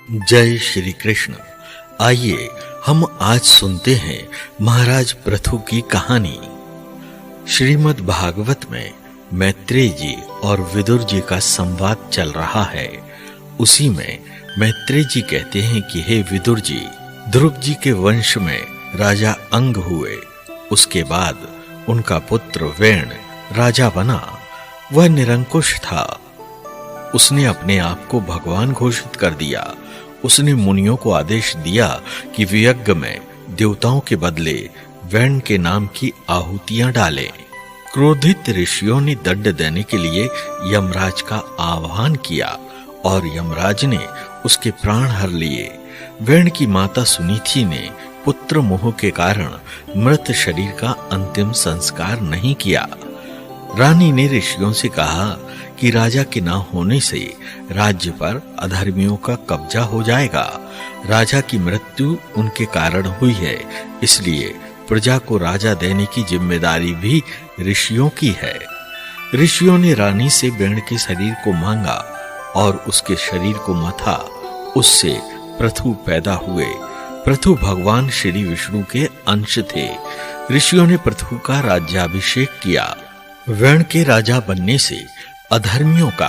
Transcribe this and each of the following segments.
जय श्री कृष्ण। आइए हम आज सुनते हैं महाराज पृथु की कहानी। श्रीमद् भागवत में मैत्रेय जी और विदुर जी का संवाद चल रहा है। उसी में मैत्रेय जी कहते हैं कि हे विदुर जी, ध्रुव जी के वंश में राजा अंग हुए। उसके बाद उनका पुत्र वेण राजा बना। वह निरंकुश था। उसने अपने आप को भगवान घोषित कर दिया। उसने मुनियों को आदेश दिया कि वे यज्ञ में देवताओं के बदले वेण के नाम की आहुतियां डालें। क्रोधित ऋषियों ने दंड देने के लिए यमराज का आह्वान किया और यमराज ने उसके प्राण हर लिए। वेण की माता सुनीति ने पुत्र मोह के कारण मृत शरीर का अंतिम संस्कार नहीं किया। रानी ने ऋषियों से कहा कि राजा के न होने से राज्य पर अधर्मियों का कब्जा हो जाएगा। राजा की मृत्यु उनके कारण हुई है, इसलिए प्रजा को राजा देने की जिम्मेदारी भी ऋषियों की है। ऋषियों ने रानी से वेण के शरीर को मांगा और उसके शरीर को मथा। उससे पृथु पैदा हुए। पृथु भगवान श्री विष्णु के अंश थे। ऋषियों ने पृथु का राज्याभिषेक किया। वेण के राजा बनने से अधर्मियों का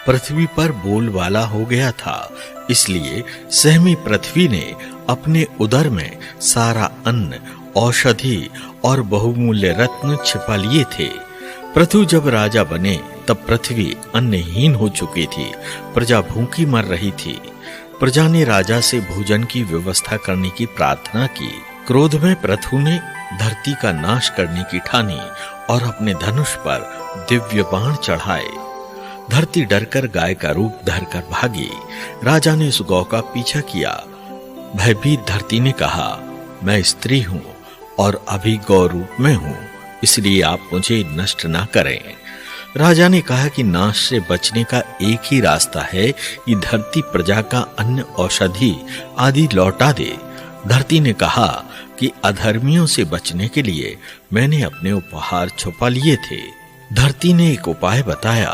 पृथ्वी पर बोलबाला हो गया था, इसलिए सहमी पृथ्वी ने अपने उदर में सारा अन्न, औषधि और बहुमूल्य रत्न छिपा लिए थे। पृथु जब राजा बने तब पृथ्वी अन्नहीन हो चुकी थी। प्रजा भूखी मर रही थी। प्रजा ने राजा से भोजन की व्यवस्था करने की प्रार्थना की। क्रोध में पृथु ने धरती का नाश करने की ठानी और अपने धनुष पर दिव्य बाण चढ़ाए। धरती डरकर गाय का रूप धरकर भागी। राजा ने उस गौ का पीछा किया। भयभीत धरती ने कहा, मैं स्त्री हूं और अभी गौ रूप में हूं, इसलिए आप मुझे नष्ट ना करें। राजा ने कहा कि नाश से बचने का एक ही रास्ता है कि धरती प्रजा का अन्न, औषधि आदि लौटा दे। धरती ने कहा कि अधर्मियों से बचने के लिए मैंने अपने उपहार छुपा लिए थे। धरती ने एक उपाय बताया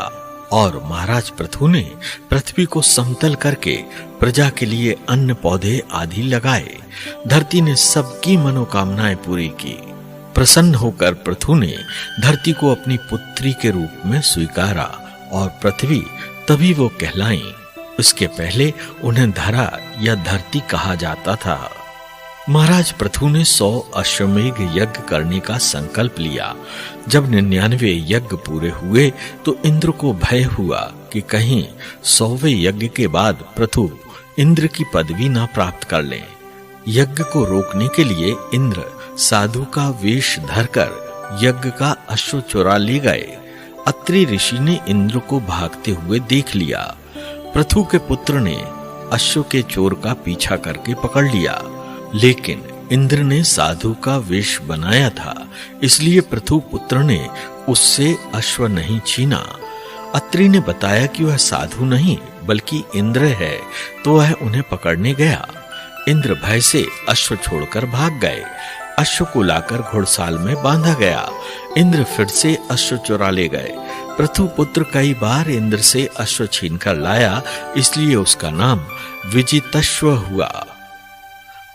और महाराज पृथु ने पृथ्वी को समतल करके प्रजा के लिए अन्न, पौधे आदि लगाए। धरती ने सबकी मनोकामनाएं पूरी की। प्रसन्न होकर पृथु ने धरती को अपनी पुत्री के रूप में स्वीकारा और पृथ्वी तभी वो कहलाई। उसके पहले उन्हें धरा या धरती कहा जाता था। महाराज पृथु ने 100 अश्वमेघ यज्ञ करने का संकल्प लिया। जब 99 यज्ञ पूरे हुए तो इंद्र को भय हुआ कि कहीं 100वें यज्ञ के बाद पृथु इंद्र की पदवी ना प्राप्त कर लें। यज्ञ को रोकने के लिए इंद्र साधु का वेश धरकर यज्ञ का अश्व चुरा ले गए। अत्रि ऋषि ने इंद्र को भागते हुए देख लिया। पृथु के पुत्र ने अश्व के चोर का पीछा करके पकड़ लिया, लेकिन इंद्र ने साधु का वेश बनाया था, इसलिए पृथु पुत्र ने उससे अश्व नहीं छीना। अत्रि ने बताया कि वह साधु नहीं बल्कि इंद्र है, तो वह उन्हें पकड़ने गया। इंद्र भय से अश्व छोड़कर भाग गए। अश्व को लाकर घुड़साल में बांधा गया। इंद्र फिर से अश्व चुरा ले गए। पृथु पुत्र कई बार इंद्र से अश्व छीनकर लाया, इसलिए उसका नाम विजितश्व हुआ।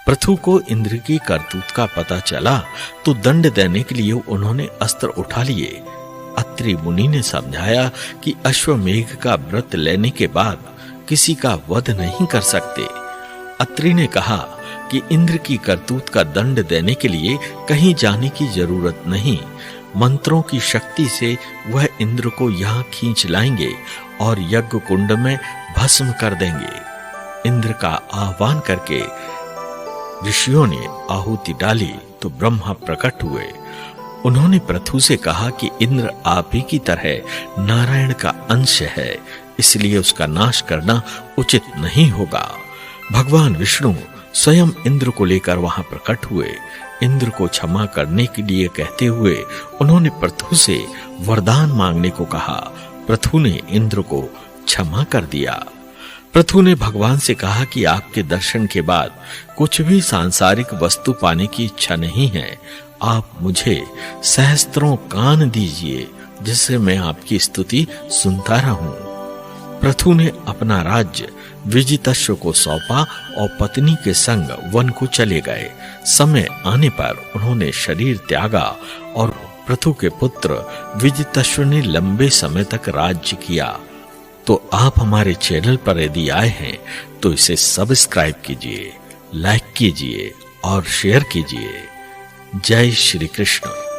पृथु को इंद्र की करतूत का पता चला तो दंड देने के लिए उन्होंने अस्त्र उठा लिए। अत्रि मुनि ने समझाया कि अश्वमेघ का व्रत लेने के बाद किसी का वध नहीं कर सकते। अत्रि ने कहा कि इंद्र की करतूत का दंड देने के लिए कहीं जाने की जरूरत नहीं। मंत्रों की शक्ति से वह इंद्र को यहाँ खींच लाएंगे और यज्ञ कुंड में भस्म कर देंगे। इंद्र का आह्वान करके ऋषियों ने आहुति डाली तो ब्रह्मा प्रकट हुए। उन्होंने पृथु से कहा कि इंद्र आप ही की तरह नारायण का अंश है, इसलिए उसका नाश करना उचित नहीं होगा। भगवान विष्णु स्वयं इंद्र को लेकर वहां प्रकट हुए। इंद्र को क्षमा करने के लिए कहते हुए उन्होंने पृथु से वरदान मांगने को कहा। पृथु ने इंद्र को क्षमा कर दिया। पृथु ने भगवान से कहा कि आपके दर्शन के बाद कुछ भी सांसारिक वस्तु पाने की इच्छा नहीं है। आप मुझे सहस्त्रों कान दीजिए जिससे मैं आपकी स्तुति सुनता रहूं। पृथु ने अपना राज्य विजितश्व को सौंपा और पत्नी के संग वन को चले गए। समय आने पर उन्होंने शरीर त्यागा और पृथु के पुत्र विजितश्व ने लंबे समय तक राज्य किया। तो आप हमारे चैनल पर यदि आए हैं तो इसे सब्सक्राइब कीजिए, लाइक कीजिए और शेयर कीजिए। जय श्री कृष्ण।